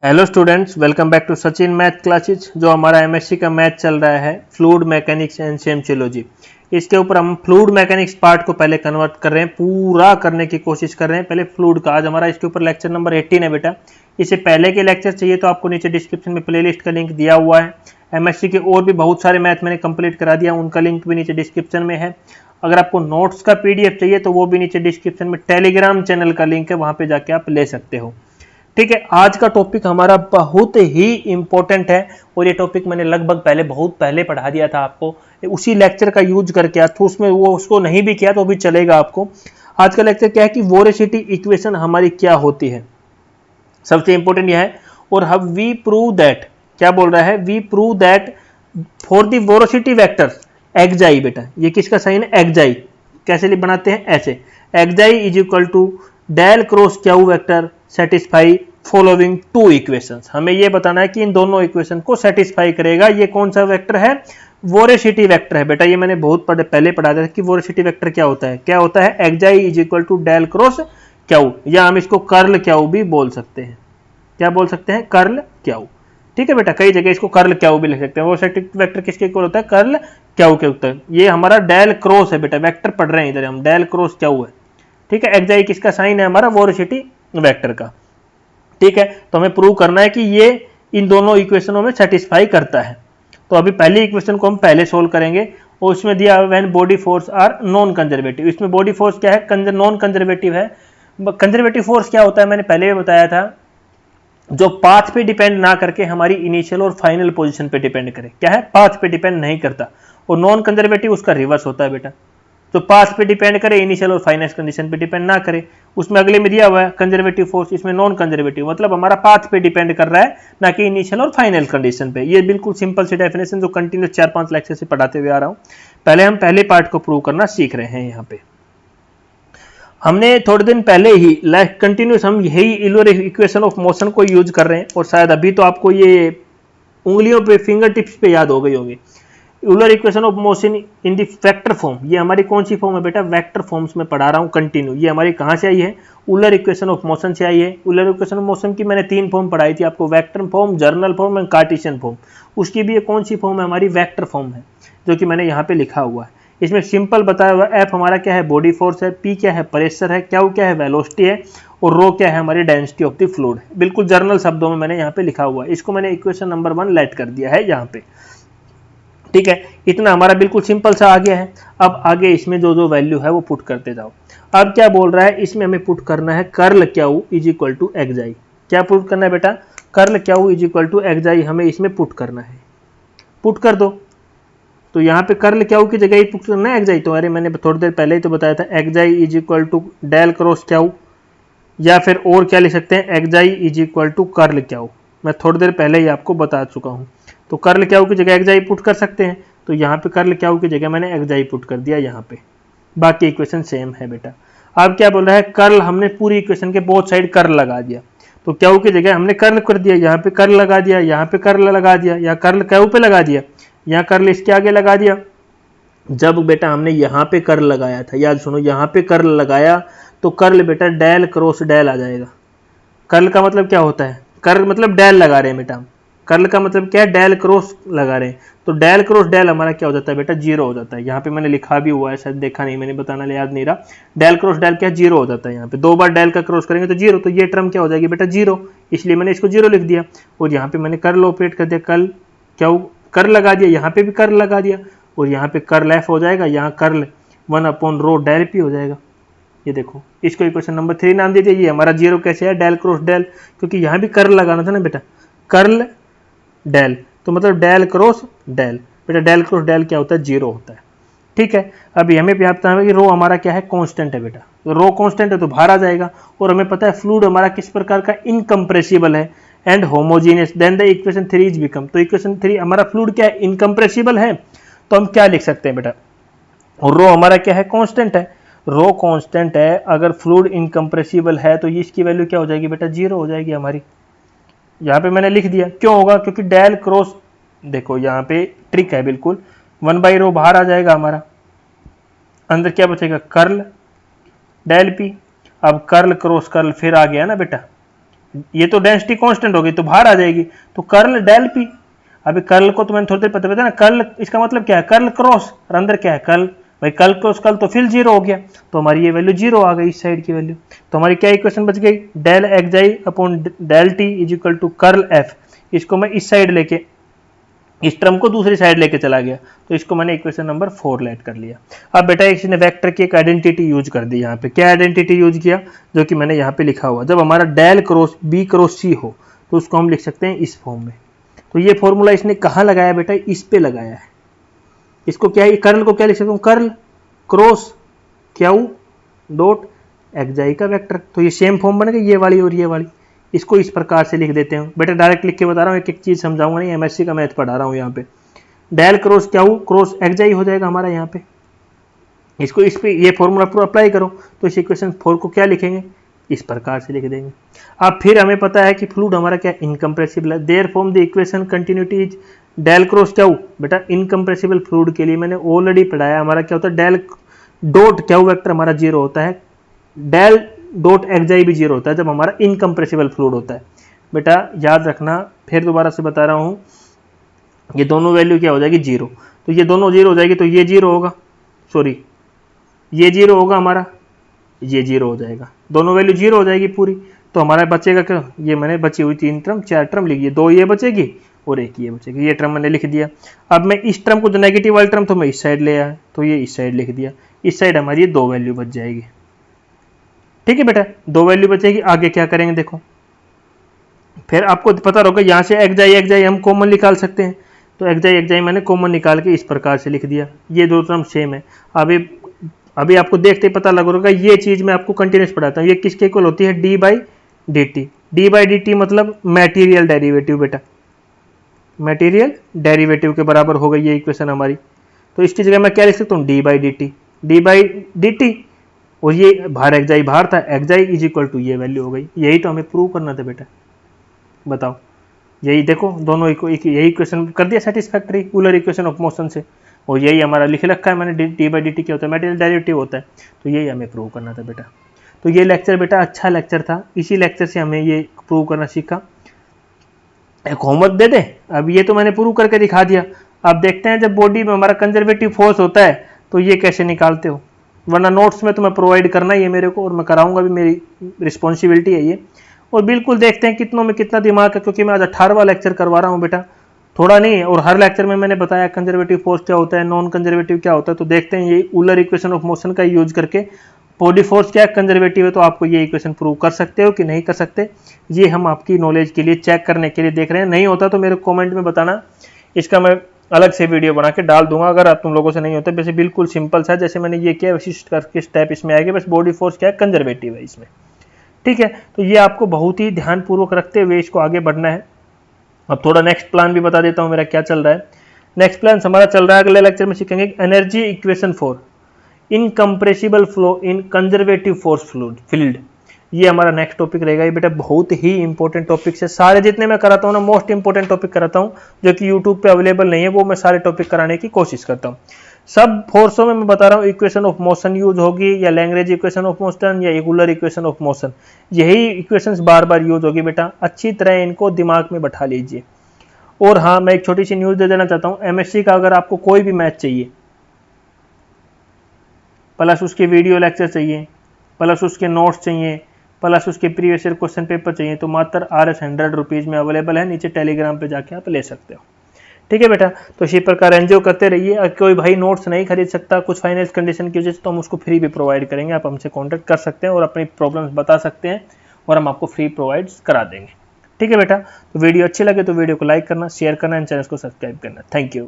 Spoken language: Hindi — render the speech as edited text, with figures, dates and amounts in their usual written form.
Hello students, welcome back to Sachin math classes. जो हमारा एमएससी का मैथ चल रहा है फ्लूइड मैकेनिक्स एंड सेमोलॉजी, इसके ऊपर हम फ्लूइड मैकेनिक्स पार्ट को पहले कन्वर्ट कर रहे हैं, पूरा करने की कोशिश कर रहे हैं। पहले फ्लूइड का आज हमारा इसके ऊपर लेक्चर नंबर 18 है बेटा। इससे पहले के लेक्चर चाहिए तो आपको नीचे डिस्क्रिप्शन में प्लेलिस्ट का लिंक दिया हुआ है। एमएससी के और भी बहुत सारे मैथ मैंने कंप्लीट करा दिया, उनका लिंक भी नीचे डिस्क्रिप्शन में है। अगर आपको नोट्स का पीडीएफ चाहिए तो वो भी नीचे डिस्क्रिप्शन में टेलीग्राम चैनल का लिंक है, वहां पे जाके आप ले सकते हो। ठीक है, आज का टॉपिक हमारा बहुत ही इंपॉर्टेंट है और ये टॉपिक मैंने लगभग बहुत पहले पढ़ा दिया था आपको, उसी लेक्चर का यूज करके तो उसमें वो उसको नहीं भी किया तो भी चलेगा आपको। आज का लेक्चर क्या है कि वोरोसिटी इक्वेशन हमारी क्या होती है, सबसे इंपॉर्टेंट यह है। और हम वी प्रूव दैट, क्या बोल रहा है, we prove that for the vorticity vectors एक्साई, बेटा ये किसका साइन है, एक्साई। कैसे बनाते हैं, ऐसे xi is equal to del cross q vector satisfy following two equations. हमें यह बताना है कि इन दोनों इक्वेशन को सेटिस्फाई करेगा। ये कौन सा वेक्टर है, वोरोसिटी वेक्टर है बेटा। ये मैंने बहुत पहले पढ़ा दिया कि वोरोसिटी वेक्टर क्या होता है, xi is equal to del cross q, या हम इसको कर्ल क्यू भी बोल सकते हैं। क्या बोल सकते हैं, कर्ल क्यू। ठीक है बेटा, कई जगह इसको कर्ल क्यू भी लिख सकते हैं। वोरोसिटी वेक्टर किसके इक्वल होता है, कर्ल क्यू के उत्तर। ये हमारा डेल क्रॉस है बेटा, वेक्टर पढ़ रहे हैं इधर हम, डेल क्रॉस क्यू है। ठीक है, एक्साई किसका साइन है, हमारा वोरोसिटी वेक्टर का। ठीक है, तो हमें प्रूव करना है कि ये इन दोनों इक्वेशनों में सेटिस्फाई करता है। तो अभी पहली इक्वेशन को हम पहले सोल्व करेंगे और उसमें दिया when body force are non conservative. इसमें बॉडी फोर्स क्या है, नॉन कंजर्वेटिव है। कंजर्वेटिव फोर्स क्या होता है, मैंने पहले भी बताया था, जो पाथ पे डिपेंड ना करके हमारी इनिशियल और फाइनल पोजीशन पे डिपेंड करे। क्या है, पाथ पे डिपेंड नहीं करता। और नॉन कंजर्वेटिव उसका रिवर्स होता है बेटा, तो पाथ पे डिपेंड करे, इनिशियल और फाइनल कंडीशन पे डिपेंड ना करे। उसमें अगले में दिया हुआ है कंजर्वेटिव फोर्स, इसमें नॉन कंजर्वेटिव, मतलब हमारा पाथ पे डिपेंड कर रहा है, ना कि इनिशियल और फाइनल कंडीशन पे। ये बिल्कुल सिंपल सी डेफिनेशन जो कंटिन्यूस 4-5 लेक्चर से पढ़ाते हुए आ रहा हूं। पहले हम पहले पार्ट को प्रूव करना सीख रहे हैं। यहाँ पे हमने थोड़े दिन पहले ही कंटिन्यूस हम यही यूलर इक्वेशन ऑफ मोशन को यूज कर रहे हैं, और शायद अभी तो आपको ये उंगलियों पे, फिंगर टिप्स पे याद हो गई होगी। Euler equation of motion in the vector form, ये हमारी कौन सी फॉर्म है बेटा, वेक्टर फॉर्म्स में पढ़ा रहा हूं कंटिन्यू। ये हमारी कहां से आई है, यूलर इक्वेशन ऑफ मोशन से आई है। यूलर इक्वेशन ऑफ मोशन की मैंने 3 फॉर्म पढ़ाई थी आपको, vector form, journal form and Cartesian form. उसकी भी ये कौन सी फॉर्म है, हमारी वेक्टर फॉर्म है, जो कि मैंने यहाँ पे लिखा हुआ है। इसमें सिंपल बताया हुआ, एफ हमारा क्या है, बॉडी फोर्स है, पी क्या है, प्रेशर है, क्यू क्या है, वेलोसिटी है, और रो क्या है, हमारी डेंसिटी ऑफ द फ्लूइड है। बिल्कुल जर्नल शब्दों में मैंने यहाँ पे लिखा हुआ है। इसको मैंने इक्वेशन नंबर 1 लेट कर दिया है यहाँ पे। ठीक है, इतना हमारा बिल्कुल सिंपल सा आ गया है। अब आगे इसमें जो जो वैल्यू है वो पुट करते जाओ। अब क्या बोल रहा है, इसमें हमें पुट करना है curl q is equal to xi. क्या पुट करना है बेटा, curl q is equal to xi हमें इसमें पुट करना है। पुट कर दो, तो यहाँ पे कर्ल क्यू की जगह ही पुट करना है एक्साई। तो अरे मैंने थोड़ी देर पहले ही तो बताया था, xi is equal to del cross q, या फिर और क्या लिख सकते हैं, xi is equal to curl q. मैं थोड़ी देर पहले ही आपको बता चुका हूँ। तो कर्ल क्यू की जगह एक्साई पुट कर सकते हैं, तो यहाँ पे कर्ल क्यू की जगह मैंने एक्साई पुट कर दिया यहाँ पे। बाकी इक्वेशन सेम है बेटा। अब क्या बोल रहा है, कर्ल, हमने पूरी इक्वेशन के बोथ साइड कर्ल लगा दिया। तो क्यू की जगह हमने कर्ल कर दिया, यहाँ पे कर्ल लगा दिया, यहाँ पे कर्ल लगा दिया, या कर्ल क्यू पे लगा दिया, यहाँ कर्ल इसके आगे लगा दिया। जब बेटा हमने यहाँ पे कर्ल लगाया था, याद सुनो, यहाँ पे कर्ल लगाया तो कर्ल बेटा डेल क्रॉस डेल आ जाएगा। कर्ल का मतलब क्या होता है, कर्ल मतलब डेल लगा रहे हैं बेटा हम। कर्ल का मतलब क्या है, डेल क्रॉस लगा रहे हैं। तो डेल क्रॉस डेल हमारा क्या हो जाता है बेटा, 0 हो जाता है। यहाँ पे मैंने लिखा भी हुआ है, शायद देखा नहीं मैंने, बताना याद नहीं रहा। डेल क्रॉस डेल क्या, 0 हो जाता है। यहाँ पे 2 बार डेल का क्रॉस करेंगे तो 0, तो ये टर्म क्या हो जाएगी बेटा, 0, इसलिए मैंने इसको 0 लिख दिया। और यहाँ पे मैंने कर्ल ऑपरेट कर दिया, कर्ल क्या, कर्ल लगा दिया, यहाँ पे भी कर्ल लगा दिया, और यहाँ पे कर्ल एफ हो जाएगा, यहाँ कर्ल 1/रो डेल पी हो जाएगा। ये देखो, इसको इक्वेशन नंबर 3 नाम दीजिए। ये हमारा 0 कैसे है, डेल क्रॉस डेल, क्योंकि यहाँ भी कर्ल लगाना था ना बेटा, कर्ल डेल, तो मतलब डेल क्रॉस डेल। बेटा डेल क्रॉस डेल क्या होता है, 0 होता है। ठीक है, अभी हमें भी पता है कि रो हमारा क्या है, कांस्टेंट है बेटा। तो रो कांस्टेंट है तो बाहर आ जाएगा। और हमें पता है फ्लूइड हमारा किस प्रकार का, इनकम्प्रेसिबल है and homogeneous, then the equation 3 is become. तो इक्वेशन 3 हमारा फ्लूइड क्या है, इनकम्प्रेसिबल है, तो हम क्या लिख सकते हैं बेटा, और रो हमारा क्या है, कांस्टेंट है। रो कांस्टेंट है, अगर फ्लूइड इनकम्प्रेसिबल है तो इसकी वैल्यू क्या हो जाएगी बेटा, 0 हो जाएगी हमारी। यहाँ पे मैंने लिख दिया, क्यों होगा, क्योंकि डेल क्रॉस, देखो यहाँ पे ट्रिक है बिल्कुल, 1/रो बाहर आ जाएगा हमारा, अंदर क्या बचेगा, कर्ल डेल पी। अब कर्ल क्रॉस कर्ल फिर आ गया ना बेटा, ये तो डेंसिटी कांस्टेंट होगी तो बाहर आ जाएगी, तो कर्ल डेल पी। अभी कर्ल को तो मैंने थोड़ी देर पता बताया ना, कर्ल इसका मतलब क्या है, कर्ल क्रॉस, और अंदर क्या है कर्ल, भाई कर्ल क्रॉस कर्ल तो फिर जीरो हो गया, तो हमारी ये वैल्यू जीरो आ गई इस साइड की वैल्यू। तो हमारी क्या इक्वेशन बच गई, del x i upon del t is equal to curl f. इसको मैं इस साइड लेके, इस टर्म को दूसरी साइड लेके चला गया, तो इसको मैंने इक्वेशन नंबर 4 लेट कर लिया। अब बेटा इसने वेक्टर की एक आइडेंटिटी यूज कर दी, यहाँ पे क्या आइडेंटिटी यूज किया, जो कि मैंने यहाँ पे लिखा हुआ, जब हमारा डेल क्रॉस बी क्रॉस सी हो तो उसको हम लिख सकते हैं इस फॉर्म में। तो ये फॉर्मूला इसने कहाँ लगाया बेटा, इस पे लगाया है। इसको क्या है, कर्ल को क्या लिख सकता हूँ, curl cross Q dot x का वेक्टर। तो ये सेम फॉर्म बन गई, ये वाली और ये वाली। इसको इस प्रकार से लिख देते हैं बेटा, डायरेक्ट लिख के बता रहा हूँ, एक एक चीज समझाऊंगा नहीं, एमएससी का मैथ पढ़ा रहा हूँ यहाँ पे। Del cross q cross x हो जाएगा हमारा यहाँ पे। इसको इस पे ये फॉर्मूला पूरा अप्लाई करो, तो इस इक्वेशन 4 को क्या लिखेंगे, इस प्रकार से लिख देंगे। अब फिर हमें पता है कि फ्लूइड हमारा क्या इनकम्प्रेसिबल है, therefore the equation continuity is del cross q. बेटा इनकम्प्रेसिबल फ्लूइड के लिए मैंने ऑलरेडी पढ़ाया, हमारा क्या होता है, डेल डॉट क्यू वेक्टर हमारा जीरो होता है, डेल डॉट एक्स भी जीरो होता है जब हमारा इनकम्प्रेसिबल फ्लूइड होता है। बेटा याद रखना, फिर दोबारा से बता रहा हूँ, ये दोनों वैल्यू क्या हो जाएगी, जीरो। तो ये दोनों जीरो हो जाएगी, तो ये जीरो होगा, सॉरी ये जीरो होगा हमारा, ये जीरो हो जाएगा, दोनों वैल्यू जीरो हो जाएगी पूरी। तो हमारा बचेगा क्या, ये मैंने बची हुई 3 टर्म 4 टर्म लिखी है, 2 ये बचेगी और 1 ये बचेगी, ये टर्म मैंने लिख दिया। अब मैं इस टर्म को, जो नेगेटिव वाली टर्म, तो मैं इस साइड ले आया, तो ये इस साइड लिख दिया, इस साइड हमारी ये 2 वैल्यू बच जाएगी। ठीक है बेटा, 2 वैल्यू बचेगी। आगे क्या करेंगे देखो, फिर आपको पता होगा यहाँ से एक्स आई हम कॉमन निकाल सकते हैं, तो एक्स आई मैंने कॉमन निकाल के इस प्रकार से लिख दिया, ये दो टर्म सेम है। अभी आपको देखते ही पता लग रहा होगा, ये चीज मैं आपको कंटिन्यूस पढ़ाता हूँ, ये किसके इक्वल होती है, डी बाई डी टी मतलब मटेरियल डेरिवेटिव। बेटा मटेरियल डेरिवेटिव के बराबर हो गई ये इक्वेशन हमारी। तो इसकी जगह मैं क्या लिख सकता हूँ, डी बाई डी टी, और ये बाहर एक्स बाहर था, एक्स इज इक्वल टू ये वैल्यू हो गई। यही तो हमें प्रूव करना था बेटा, बताओ। यही देखो, दोनों यही इक्वेशन कर दिया satisfactory Euler equation of motion से, और यही हमारा लिख रखा है मैंने, डी बाई डी टी क्या होता है, मटेरियल डेरिवेटिव होता है। तो यही हमें प्रूव करना था बेटा। तो ये लेक्चर बेटा अच्छा लेक्चर था, इसी लेक्चर से हमें ये प्रूव करना सीखा। एक होमवर्क दे दे, अब ये तो मैंने प्रूव करके दिखा दिया। अब देखते हैं जब बॉडी में हमारा कंजर्वेटिव फोर्स होता है तो ये कैसे निकालते हो, वरना नोट्स में तुम्हें प्रोवाइड करना ही है मेरे को, और मैं कराऊंगा भी, मेरी रिस्पॉन्सिबिलिटी है ये। और बिल्कुल देखते हैं कितनों में कितना दिमाग है, क्योंकि मैं आज 18वां लेक्चर करवा रहा हूँ बेटा, थोड़ा नहीं है। और हर लेक्चर में मैंने बताया कंजर्वेटिव फोर्स क्या होता है, नॉन कंजर्वेटिव क्या होता है। तो देखते हैं ये यूलर इक्वेशन ऑफ मोशन का यूज करके बॉडी फोर्स क्या कंजर्वेटिव है, तो आपको ये इक्वेशन प्रूव कर सकते हो कि नहीं कर सकते। ये हम आपकी नॉलेज के लिए चेक करने के लिए देख रहे हैं। नहीं होता तो मेरे कॉमेंट में बताना, इसका मैं अलग से वीडियो बना के डाल दूंगा। अगर आप तुम लोगों से नहीं होता, वैसे बिल्कुल सिंपल सा जैसे मैंने ये किया वैसे करके स्टेप इसमें आएगा, बस बॉडी फोर्स क्या है कंजर्वेटिव है इसमें। ठीक है, तो ये आपको बहुत ही ध्यानपूर्वक रखते हुए इसको आगे बढ़ना है। अब थोड़ा नेक्स्ट प्लान भी बता देता हूँ मेरा क्या चल रहा है। नेक्स्ट प्लान हमारा चल रहा है, अगले लेक्चर में सीखेंगे energy equation for incompressible flow in conservative force fluid field. ये हमारा नेक्स्ट टॉपिक रहेगा। ये बेटा बहुत ही इंपॉर्टेंट टॉपिक है, सारे जितने मैं कराता हूँ ना मोस्ट इंपॉर्टेंट टॉपिक कराता हूँ, जो कि यूट्यूब पे अवेलेबल नहीं है, वो मैं सारे टॉपिक कराने की कोशिश करता हूँ। सब फोर्सों में मैं बता रहा हूँ इक्वेशन ऑफ मोशन यूज होगी, या लैग्रेंज इक्वेशन ऑफ मोशन, या यूलर इक्वेशन ऑफ मोशन, यही इक्वेशंस बार बार यूज होगी बेटा। अच्छी तरह इनको दिमाग में बैठा लीजिए। और हाँ, मैं एक छोटी सी न्यूज दे देना चाहता हूँ, एमएससी का अगर आपको कोई भी मैथ चाहिए, प्लस उसके वीडियो लेक्चर चाहिए, प्लस उसके नोट्स चाहिए, प्लस उसके प्रीवियस ईयर क्वेश्चन पेपर चाहिए, तो मात्र ₹100 में अवेलेबल है, नीचे टेलीग्राम पे जाके आप ले सकते हो। ठीक है बेटा, तो इसी प्रकार एनजीओ करते रहिए। अगर कोई भाई नोट्स नहीं खरीद सकता कुछ फाइनेंस कंडीशन की वजह से, तो हम उसको फ्री भी प्रोवाइड करेंगे। आप हमसे कॉन्टैक्ट कर सकते हैं और अपनी प्रॉब्लम्स बता सकते हैं, और हम आपको फ्री प्रोवाइड करा देंगे। ठीक है बेटा, तो वीडियो अच्छी लगे तो वीडियो को लाइक करना, शेयर करना एंड चैनल को सब्सक्राइब करना। Thank you.